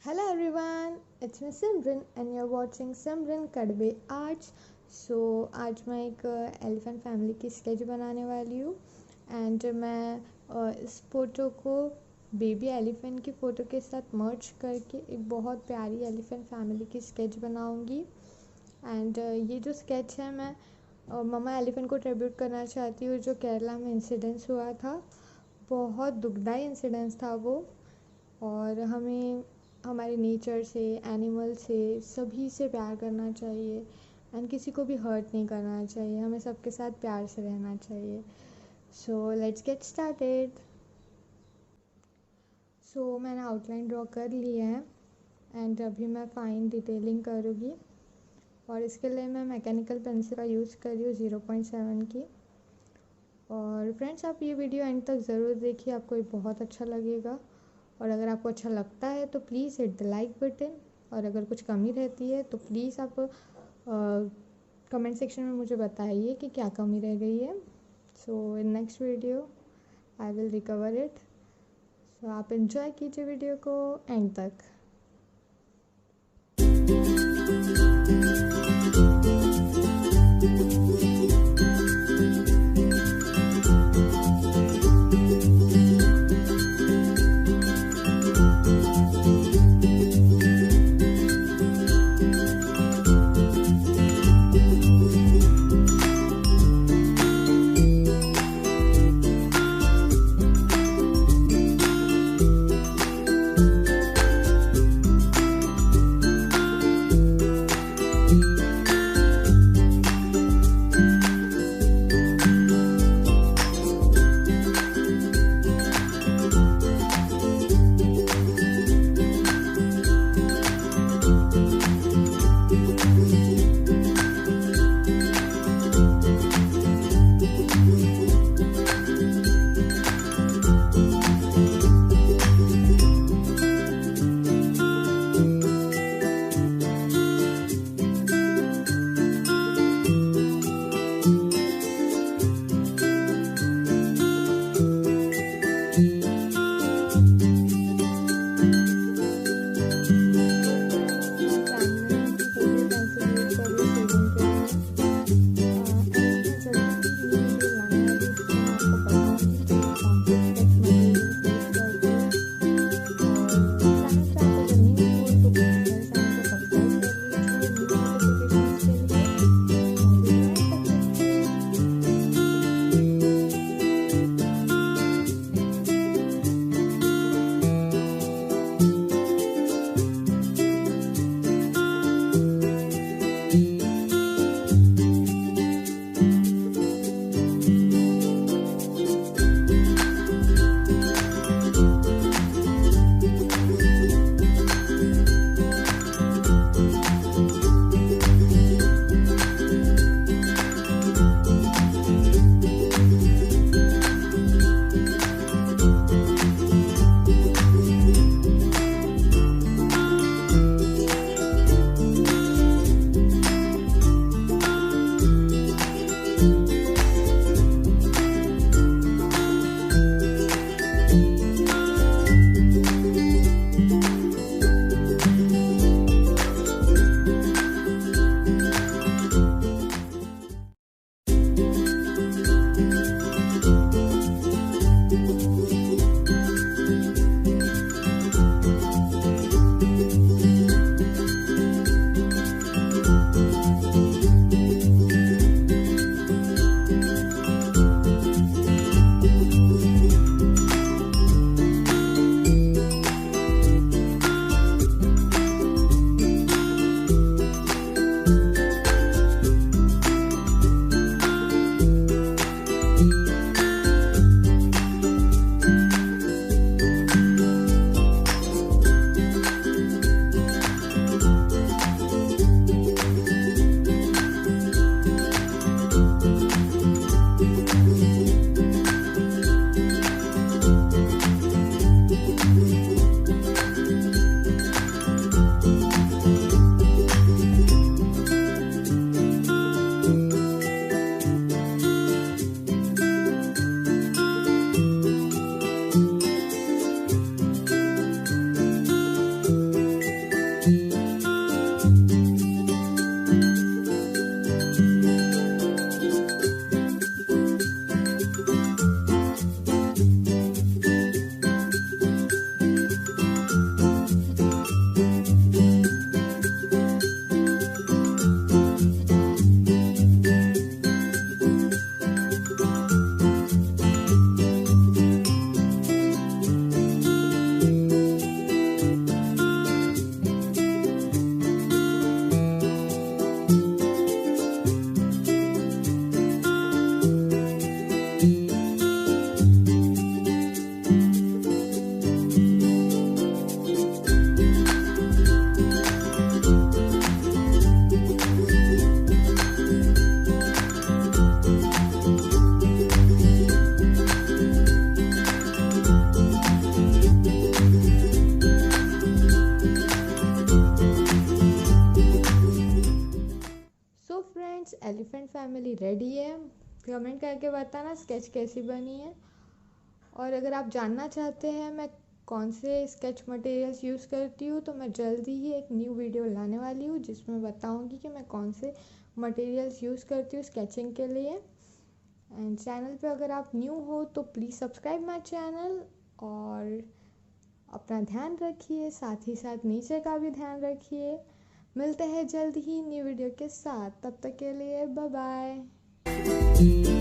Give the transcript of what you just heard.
Hello everyone, it's me Simran and you're watching Simran Kadbe Arts. आज मैं एक elephant family की sketch बनाने वाली हूँ एंड मैं इस फ़ोटो को बेबी एलिफेंट की फ़ोटो के साथ मर्ज करके एक बहुत प्यारी एलिफेंट फैमिली की स्केच बनाऊँगी। एंड ये जो स्केच है मैं मम्मा एलिफेंट को ट्रिब्यूट करना चाहती हूँ जो केरला में इंसिडेंस हुआ था। बहुत दुखदाई इंसिडेंस था वो, और हमें हमारे नेचर से, एनिमल से, सभी से प्यार करना चाहिए एंड किसी को भी हर्ट नहीं करना चाहिए। हमें सबके साथ प्यार से रहना चाहिए। So let's get started. So मैंने आउटलाइन ड्रॉ कर लिया है एंड अभी मैं फाइन डिटेलिंग करूँगी, और इसके लिए मैं मैकेनिकल पेंसिल का यूज़ कर रही हूँ 0.7 की। और फ्रेंड्स, आप ये वीडियो एंड तक ज़रूर देखिए, आपको ये बहुत अच्छा लगेगा। और अगर आपको अच्छा लगता है तो please hit the like button, और अगर कुछ कमी रहती है तो प्लीज़ आप कमेंट सेक्शन में मुझे बताइए कि क्या कमी रह गई है। So in next video I will recover it. So आप एंजॉय कीजिए वीडियो को एंड तक। एलिफेंट फैमिली रेडी है। कमेंट करके बताना स्केच कैसी बनी है। और अगर आप जानना चाहते हैं मैं कौन से स्केच मटेरियल्स यूज़ करती हूँ, तो मैं जल्दी ही एक न्यू वीडियो लाने वाली हूँ जिसमें बताऊँगी कि मैं कौन से मटेरियल्स यूज़ करती हूँ स्केचिंग के लिए। एंड चैनल पे अगर आप न्यू हो तो प्लीज़ सब्सक्राइब माई चैनल और अपना ध्यान रखिए, साथ ही साथ नीचे का भी ध्यान रखिए। मिलते हैं जल्द ही न्यू वीडियो के साथ, तब तक के लिए बाय बाय।